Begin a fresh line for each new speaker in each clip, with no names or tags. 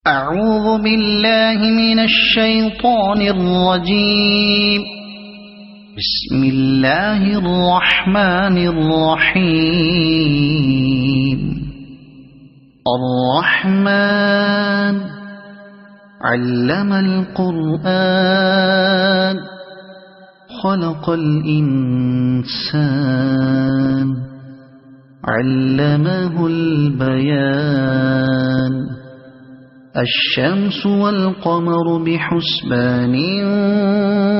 أعوذ بالله من الشيطان الرجيم. بسم الله الرحمن الرحيم. الرحمن علم القرآن خلق الإنسان علمه البيان. الشمس والقمر بحسبان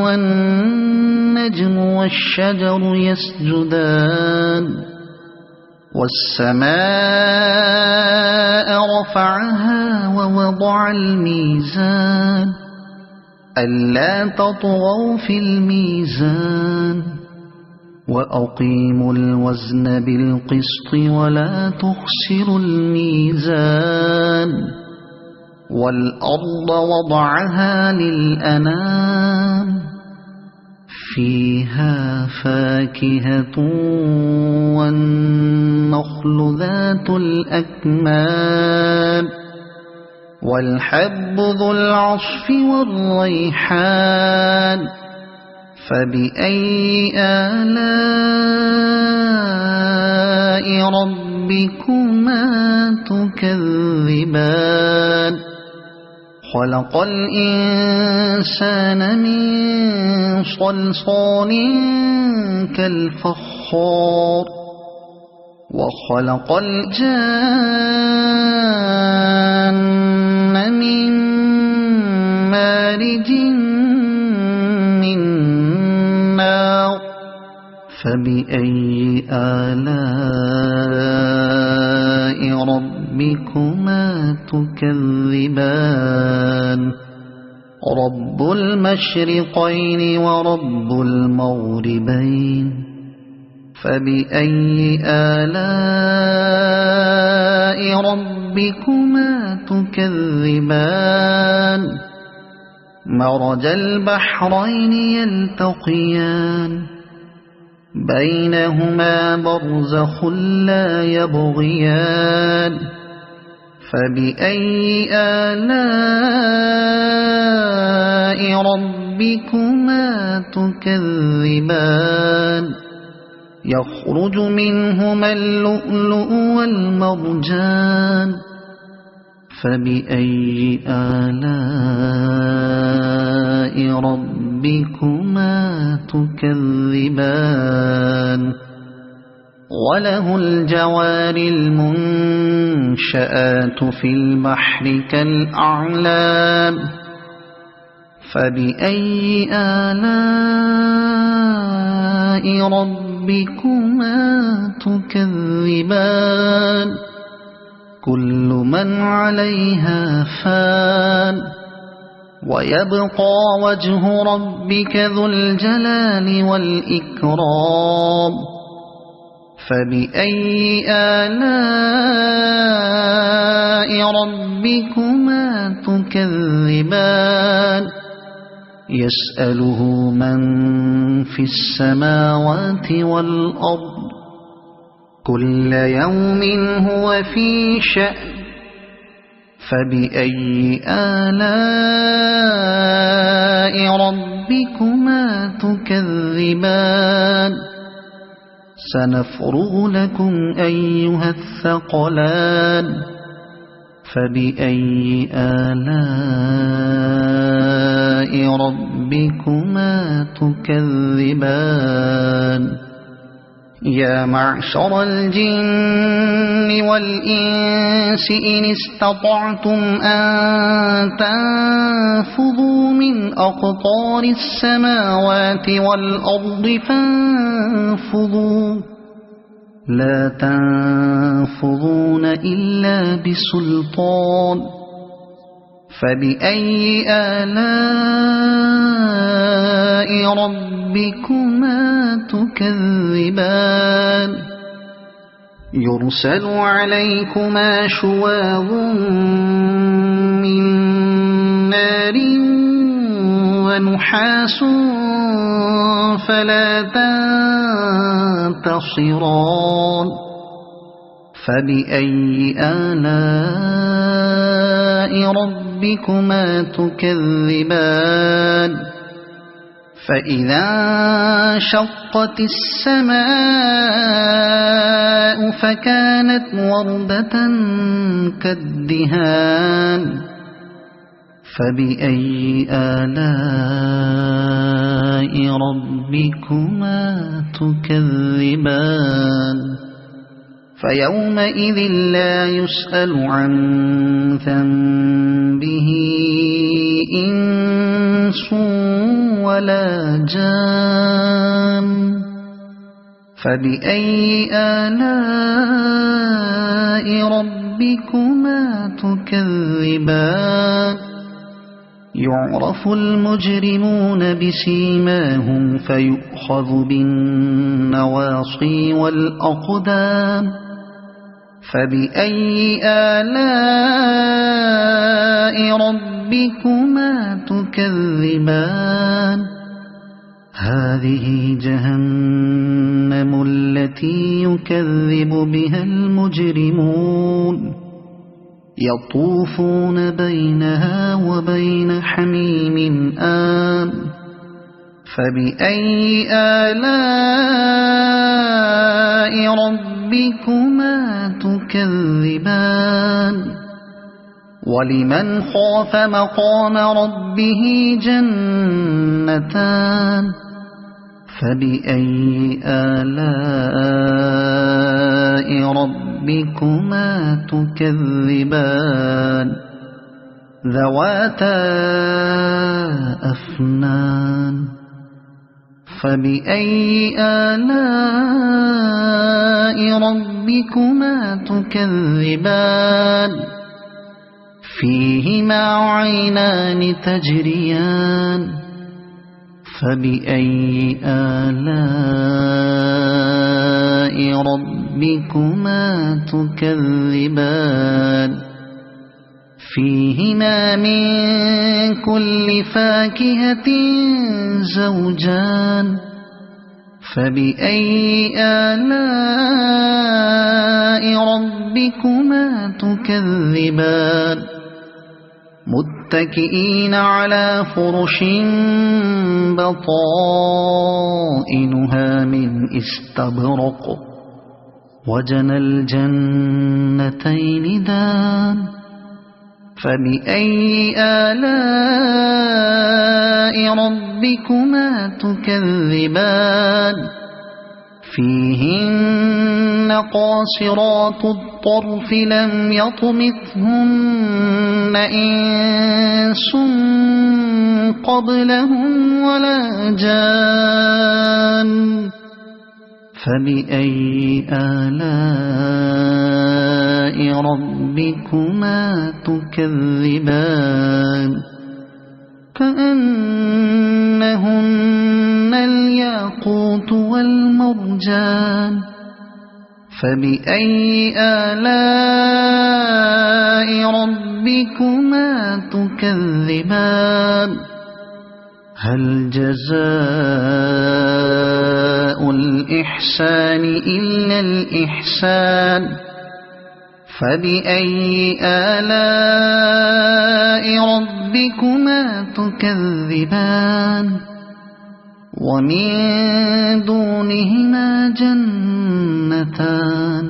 والنجم والشجر يسجدان. والسماء رفعها ووضع الميزان ألا تطغوا في الميزان وأقيموا الوزن بالقسط ولا تخسروا الميزان. والأرض وضعها للأنام فيها فاكهة والنخل ذات الأكمام والحب ذو العصف والريحان. فبأي آلاء ربكما تكذبان. خلق الإنسان من صلصال كالفخار وخلق الجان من مارج من نار. فبأي آلاء ربكما تكذبان. رب المشرقين ورب المغربين. فبأي آلاء ربكما تكذبان. مرج البحرين يلتقيان بينهما برزخ لا يبغيان. فبأي آلاء ربكما تكذبان. يخرج منهما اللؤلؤ والمرجان. فبأي آلاء ربكما تكذبان. وله الجوار المنشآت في البحر كالأعلام. فبأي آلاء ربكما تكذبان. كل من عليها فان ويبقى وجه ربك ذو الجلال والإكرام. فبأي آلاء ربكما تكذبان. يسأله من في السماوات والأرض كل يوم هو في شأن. فبأي آلاء ربكما تكذبان. سنفرغ لكم أيها الثقلان. فبأي آلاء ربكما تكذبان. يا معشر الجن والإنس إن استطعتم أن تنفذوا من أقطار السماوات والأرض فانفذوا لا تنفذون إلا بسلطان. فبأي آلاء ربكما تكذبان. يرسل عليكما شواظ من نار ونحاس فلا تنتصران. فبأي آلاء ربكما تكذبان فإذا انشقت السماء فكانت وردة كالدهان فبأي آلاء ربكما تكذبان فيومئذ لا يسأل عن ذنبه إنس ولا جان فبأي آلاء ربكما تكذبان يعرف المجرمون بسيماهم فيؤخذ بالنواصي والأقدام فبأي آلاء ربكما تكذبان هذه جهنم التي يكذب بها المجرمون يطوفون بينها وبين حميم آن فبأي آلاء ربكما تكذبان ولمن خاف مقام ربه جنتان فبأي آلاء ربكما تكذبان ذواتا أفنان فبأي آلاء ربكما تكذبان فيهما عينان تجريان فبأي آلاء ربكما تكذبان فيهما من كل فاكهة زوجان فبأي آلاء ربكما تكذبان متكئين على فرش بطائنها من استبرق وجنى الجنتين دان فبأي آلاء ربكما تكذبان فيهن قاصرات الطرف لم يطمثهن إنس قبلهم ولا جان فبأي آلاء ربكما تكذبان كأنهن الياقوت والمرجان فبأي آلاء ربكما تكذبان هل جزاء الإحسان إلا الإحسان فبأي آلاء ربكما تكذبان ومن دونهما جنتان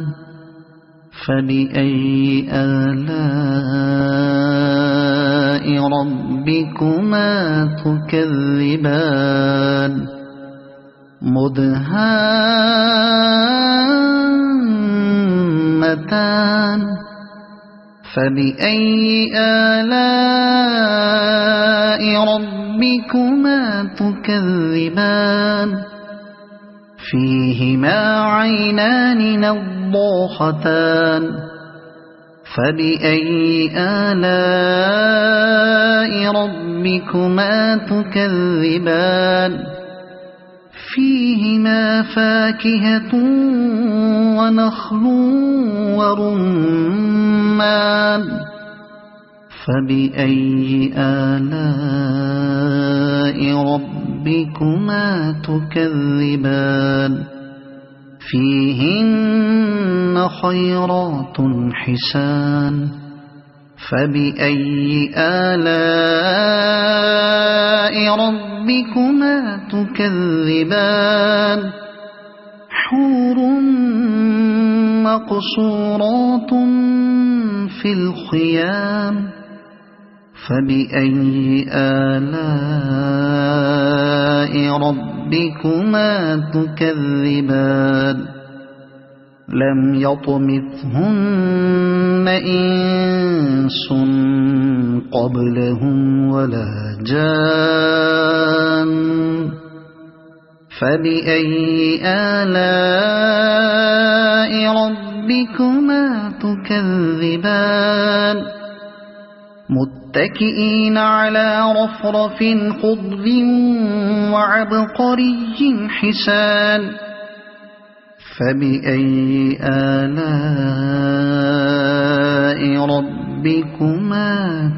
فبأي آلاء ربكما تكذبان مدهامتان فبأي آلاء ربكما تكذبان فيهما عينان نضاختان فبأي آلاء ربكما تكذبان فيهما فاكهة ونخل ورمان فبأي آلاء ربكما تكذبان فيهن خيرات حسان فبأي آلاء ربكما تكذبان حور مقصورات في الخيام فبأي آلاء ربكما تكذبان لم يطمثهن إنس قبلهم ولا جان فبأي آلاء ربكما تكذبان متكئين على رفرف خضر وعبقري حسان فبأي آلاء ربكما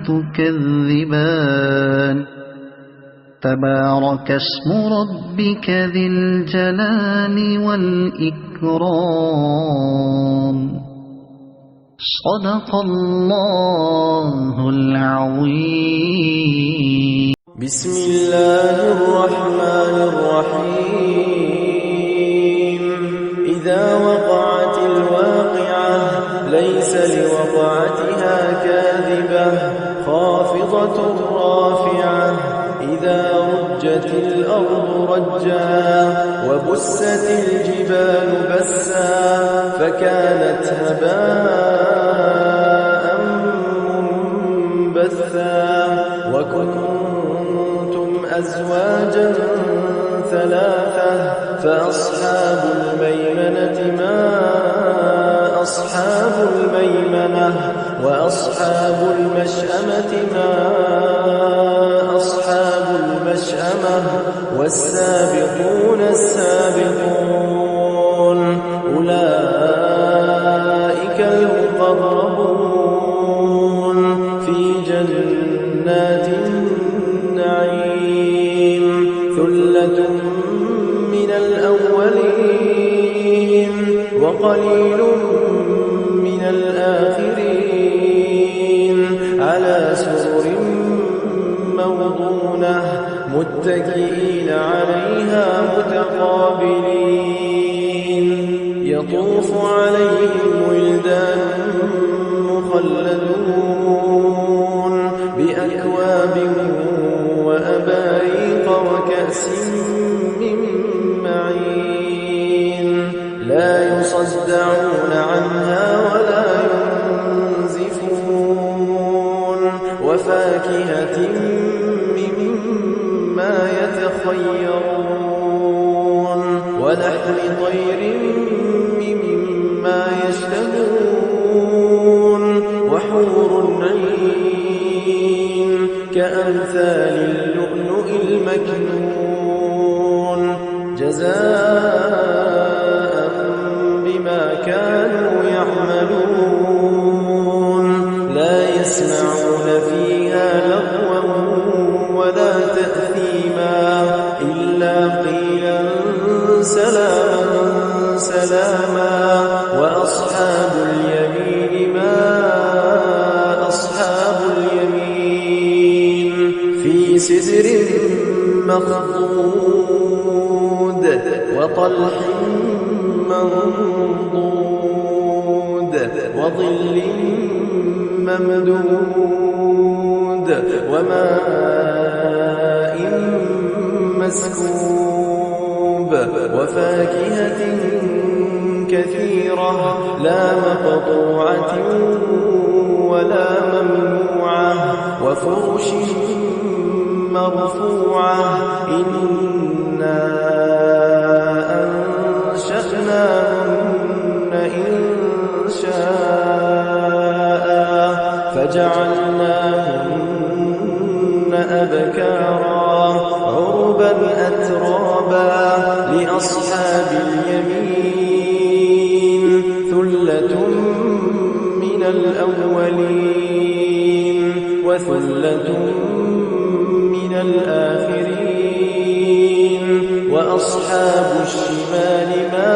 تكذبان تبارك اسم ربك ذي الجلال والإكرام صدق الله العظيم.
بسم الله الرحمن الرحيم. إذا وقعت الواقعة ليس لوقعتها كاذبة خافضة رافعة إذا رجت الأرض رجا وبست الجبال بسا فكانت هباء منبثا وكنتم أزواجا ثلاثة فأصحاب الميمنة ما أصحاب الميمنة وأصحاب المشأمة ما أصحاب المشأمة والسابقون السابقون أولئك المقربون في جنات النعيم ثلة من الأولين وقليل من الآخرين على سرر موضونة متكئين عليها متقابلين يطوف عليهم ولدان مخلدون بأكواب وأباريق وكأس من معين لا يصدعون عنها ولا ينزفون وفاكهة مما يتخيرون ولحم طير مما يشتهون وحور عين كأمثال اللؤلؤ المكنون جزاء بما كانوا يعملون لا يسمعون فيها لغوا ولا تأثيما إلا قيلا سلاما سلاما وأصحاب اليمين ما أصحاب اليمين في سدر مخضود وطلح منضود وظل ممدود وماء مسكوب وفاكهة كثيرة لا مقطوعة ولا ممنوعة وفرش مرفوعة إنا أنشأناهن إنشاء فجعلناهن أبكارا عربا أترابا لأصحاب اليمين ثلة من الأولين وثلة من الآخرين وأصحاب الشمال ما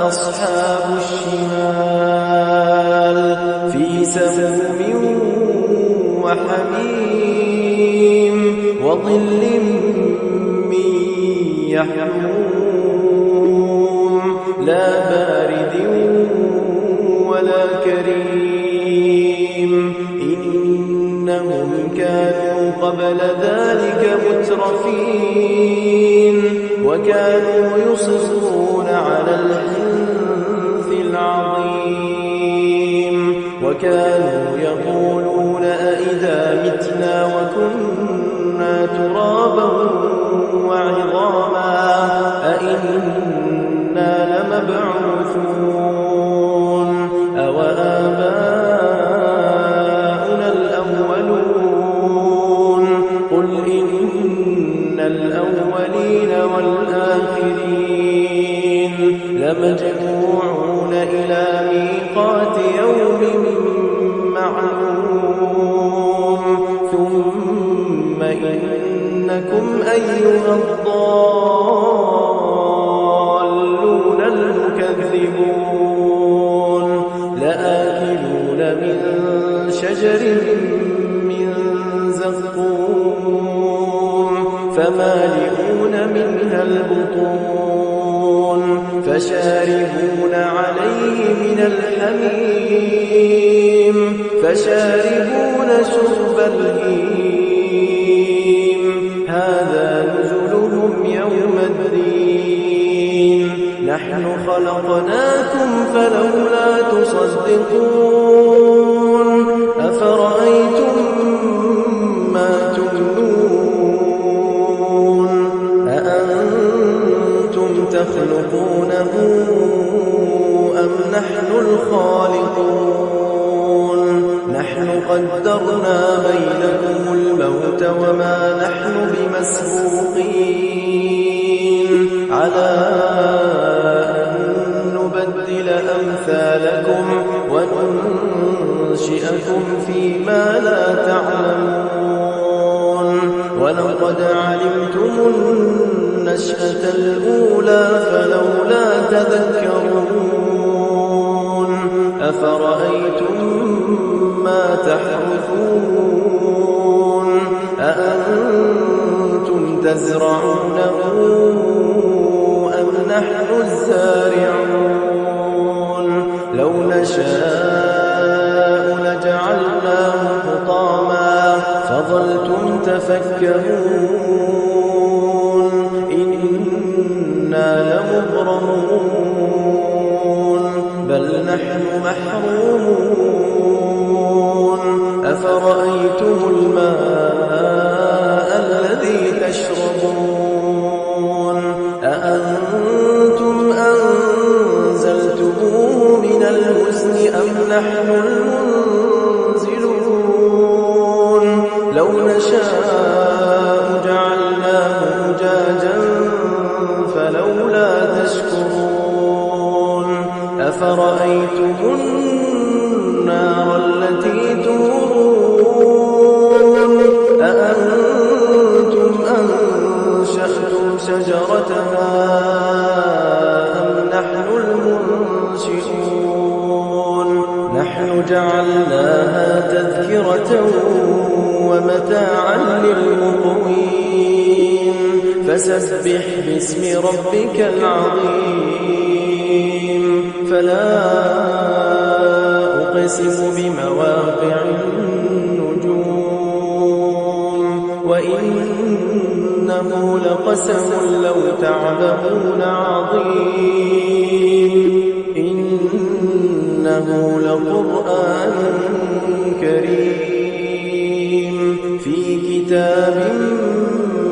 أصحاب الشمال في سموم وحميم وظل من يحموم لا بارد ولا كريم إنهم كانوا قبل ذلك مترفين وكانوا يصرون على الحنث العظيم وكانوا يقولون أئذا متنا وكنا ترابا وعظاما أئنا لمبعوثون أوآباؤنا الأولون قل إن الأولين والآخرين لمجموعون إلى ميقات يوم معلوم ثم إنكم أيها الضالون المكذبون لآكلون من شجر من زقوم فمالئون منها البطون فشاربون عليه من الحميم فشاربون شرب الهيم هذا نزلهم يوم الدين نحن خلقناكم فلولا تصدقون أفرأيتم ما تمنون أأنتم تخلقونه أم نحن الخالقون نحن قدرنا بينكم الموت وما نحن بمسبوقين على أن نبدل أمثالكم وننشئكم فيما لا تعلمون ولقد علمتم النشأة الأولى فلولا تذكرون أفرأيتم ما تحرثون أأنتم تزرعونه أم نحن الزارعون لو نشاء لجعلناه حطاما فظلتم تفكرون إنا لمغرمون بل نحن محرومون أفرأيتم الماء الذي تشربون أأنتم أنزلتموه من المزن أم نحن المنزلون لو نشاء جعلناه أجاجا فلولا تشكرون أفرأيتم النار التي تورون أأنتم أنشأتم شجرتها أم نحن المنشئون نحن جعلناها تذكرة ومتاعا للمقوين فسبح باسم ربك العظيم فلا أقسم بمواقع النجوم وإنه لقسم لو تعلمون عظيم إنه لقرآن كريم في كتاب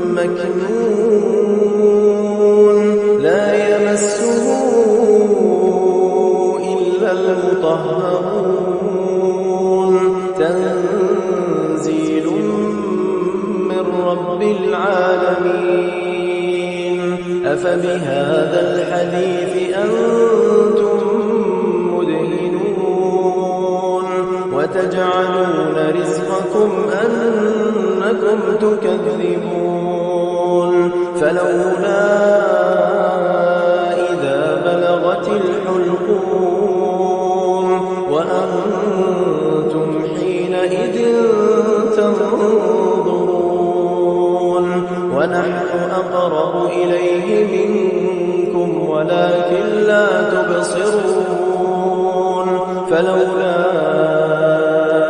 مكنون لا يمسه إلا المطهرون تنزيل من رب العالمين أفبهذا الحديث أنتم مدهنون وتجعلون رزقكم أنكم تكذبون فلولا إذا بلغت الحلقوم وأنتم حينئذ تنظرون ونحن أقرب إليه منكم ولكن لا تبصرون فلولا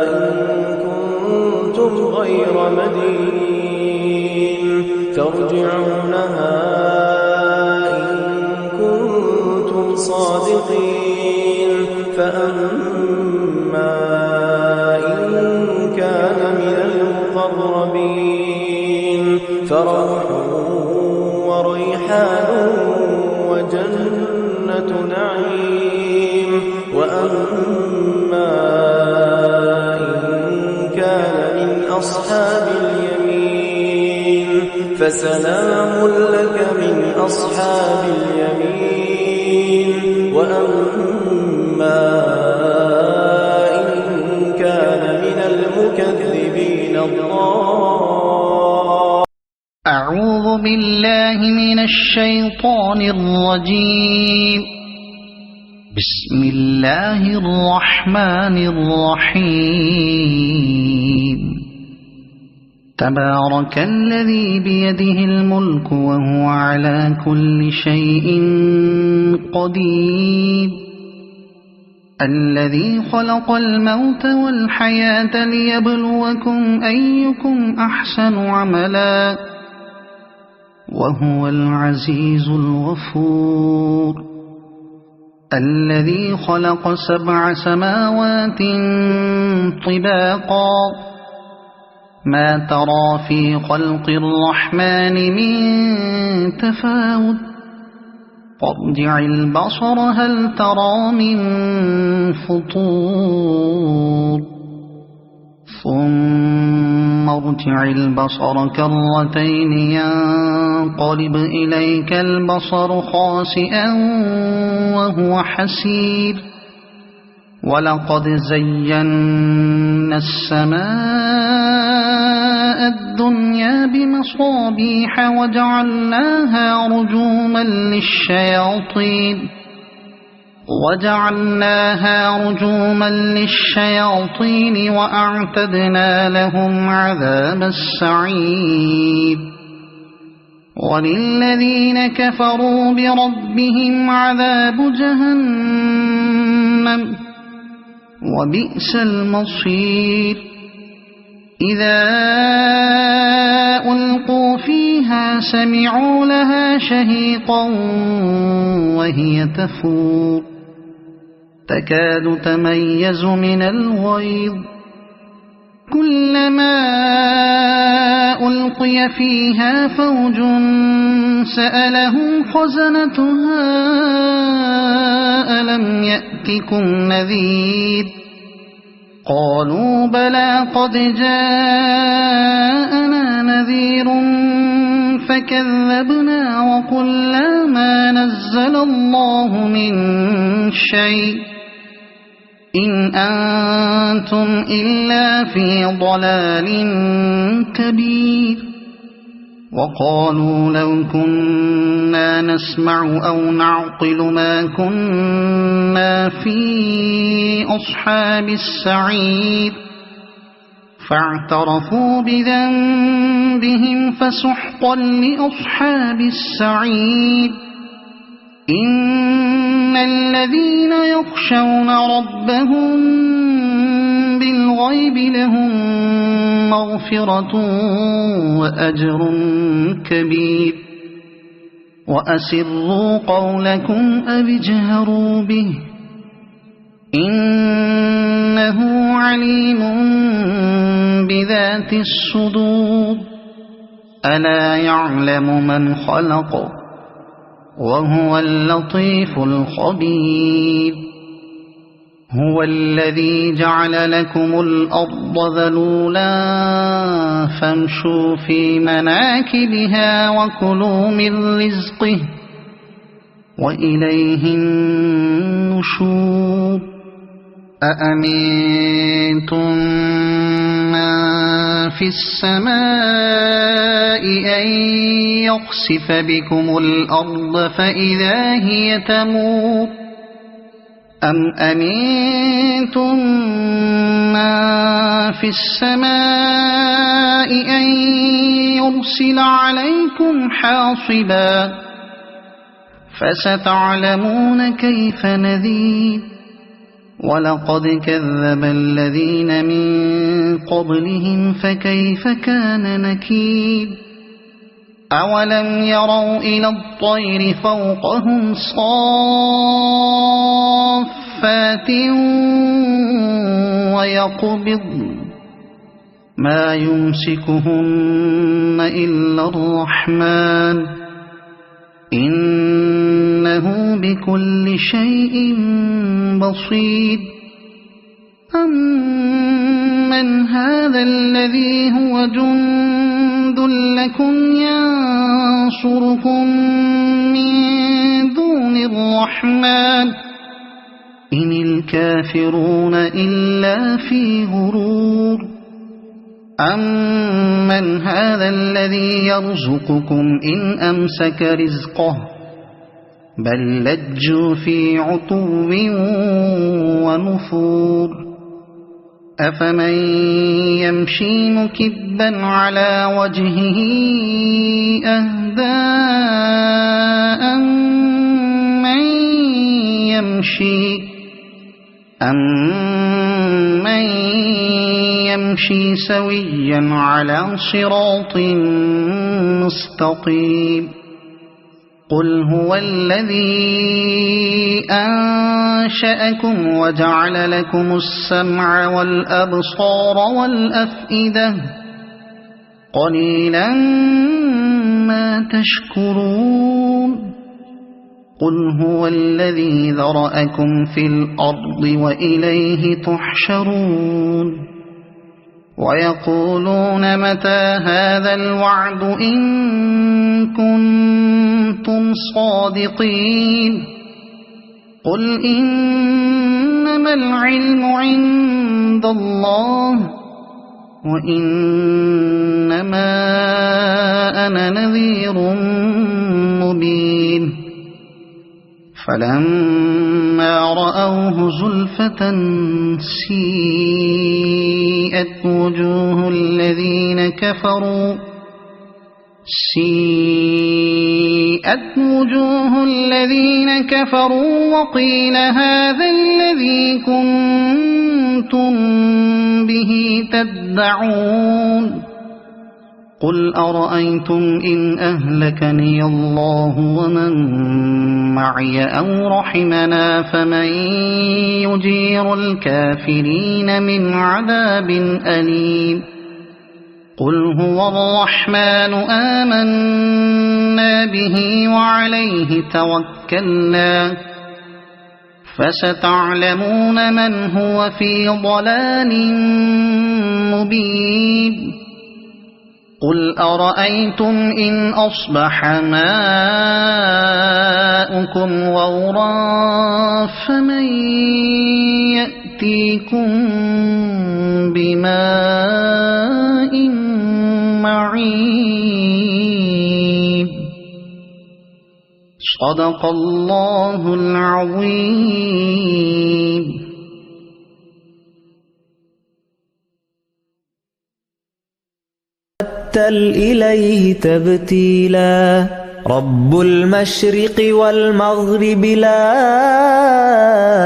إن كنتم غير مدينين ترجعونها إن كنتم صادقين فأما إن كان من المقربين فروح وريحان وجنة نعيم وأما إن كان من أصحاب اليمين فسلام لك من أصحاب اليمين وأما إن كان من المكذبين
أعوذ بالله من الشيطان الرجيم. بسم الله الرحمن الرحيم. تبارك الذي بيده الملك وهو على كل شيء قدير. الذي خلق الموت والحياة ليبلوكم أيكم أحسن عملا وهو العزيز الغفور. الذي خلق 7 سماوات طباقا ما ترى في خلق الرحمن من تفاوت فارجع البصر هل ترى من فطور ثم ارجع البصر كرتين ينقلب إليك البصر خاسئا وهو حسير. ولقد زينا السماء الدنيا بمصابيح وجعلناها رجوما للشياطين وأعتدنا لهم عذاب السعير. وللذين كفروا بربهم عذاب جهنم وبئس المصير. إذا ألقوا فيها سمعوا لها شهيقا وهي تفور تكاد تميز من الغيظ. كلما ألقي فيها فوج سألهم خزنتها ألم يأتكم نذير قالوا بلى قد جاءنا نذير فكذبنا وقلنا ما نزل الله من شيء إن أنتم إلا في ضلال كبير. وقالوا لو كنا نسمع أو نعقل ما كنا في أصحاب السعير فاعترفوا بذنبهم فسحقا لأصحاب السعير. إن الذين يخشون ربهم بالغيب لهم مغفرة وأجر كبير. وأسروا قولكم أو اجهروا به إنه عليم بذات الصدور. ألا يعلم من خلق وهو اللطيف الخبير. هو الذي جعل لكم الأرض ذلولا فامشوا في مناكبها وكلوا من رزقه وإليه النشور. أأمنتم من في السماء أن يخسف بكم الأرض فإذا هي تمور أم أمنتم من في السماء أن يرسل عليكم حاصبا فستعلمون كيف نذير ولقد كذب الذين من قبلهم فكيف كان نكير أولم يروا إلى الطير فوقهم صافات ويقبضن ما يمسكهن إلا الرحمن إنه بكل شيء بصير أمن هذا الذي هو جند لكم ينصركم من دون الرحمن إن الكافرون إلا في غرور أمن هذا الذي يرزقكم إن أمسك رزقه بل لجوا في عتو ونفور أفمن يمشي مكبا على وجهه أهدى أمن يمشي سويا على صراط مستقيم قل هو الذي أنشأكم وجعل لكم السمع والأبصار والأفئدة قليلا ما تشكرون قل هو الذي ذرأكم في الأرض وإليه تحشرون ويقولون متى هذا الوعد إن كنتم صادقين قل إنما العلم عند الله وإنما أنا نذير مبين فلما رأوه زلفة سيئت وجوه الذين كفروا وقيل هذا الذي كنتم به تدعون قل أرأيتم إن أهلكني الله ومن معي أو رحمنا فمن يجير الكافرين من عذاب أليم قل هو الرحمن آمنا به وعليه توكلنا فستعلمون من هو في ضلال مبين قل أرأيتم إن أصبح ماؤكم غورا فمن يأتيكم بماء معين صدق الله العظيم
إليه تبتيلا رب المشرق والمغرب لا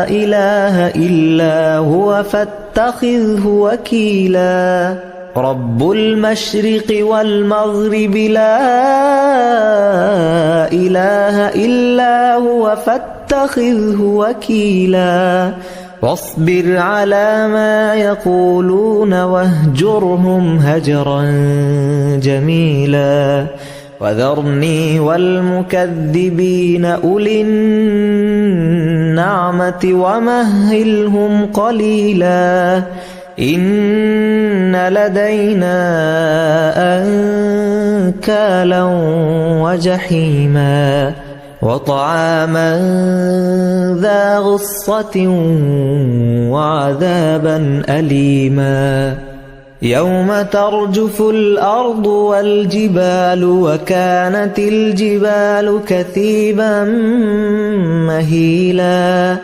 إله إلا هو فاتخذه وكيلا رب المشرق والمغرب لا إله إلا هو فاتخذه وكيلا واصبر على ما يقولون واهجرهم هجرا جميلا وذرني والمكذبين أولي النعمة ومهلهم قليلا إن لدينا أنكالا وجحيما وطعاما ذا غصة وعذابا أليما يوم ترجف الأرض والجبال وكانت الجبال كثيبا مهيلا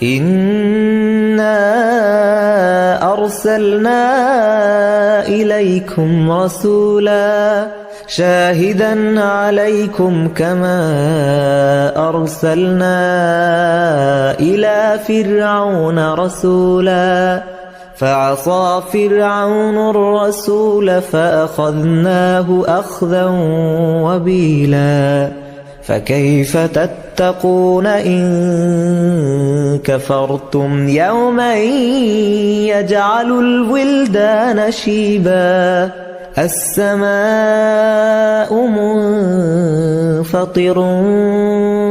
إنا أرسلنا إليكم رسولا شاهدا عليكم كما أرسلنا إلى فرعون رسولا فعصى فرعون الرسول فأخذناه أخذا وبيلا فكيف تتقون إن كفرتم يوما يجعل الولدان شيبا السماء منفطر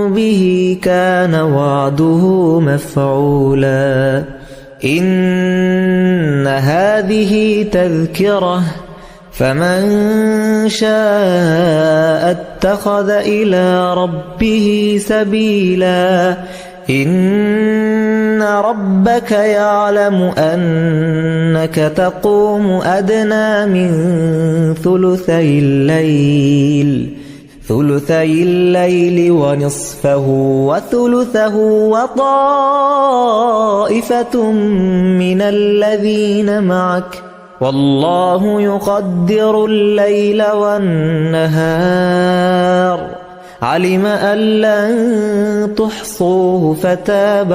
به كان وعده مفعولا إن هذه تذكرة فمن شاء اتخذ إلى ربه سبيلا إن ربك يعلم أنك تقوم أدنى من ثلثي الليل ونصفه وثلثه وطائفة من الذين معك والله يقدر الليل والنهار علم أن لن تحصوه فتاب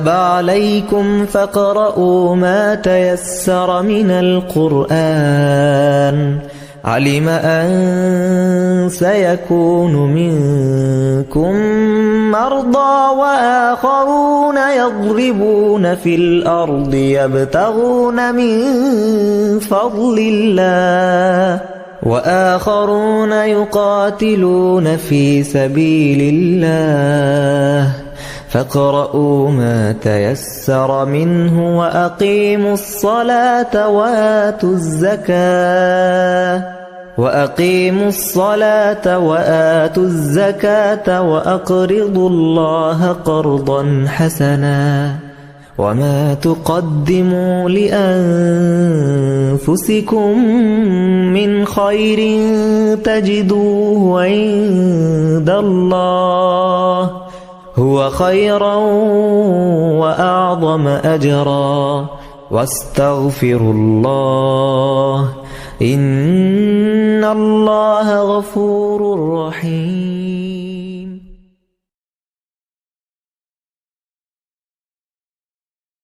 عليكم فاقرؤوا ما تيسر من القرآن علم أن سيكون منكم مرضى وآخرون يضربون في الأرض يبتغون من فضل الله وآخرون يقاتلون في سبيل الله فاقرؤوا ما تيسر منه وأقيموا الصلاة وآتوا الزكاة وأقرضوا الله قرضا حسنا وما تقدموا لأنفسكم من خير تجدوه عند الله هو خيرا وأعظم أجرا واستغفروا الله إن الله غفور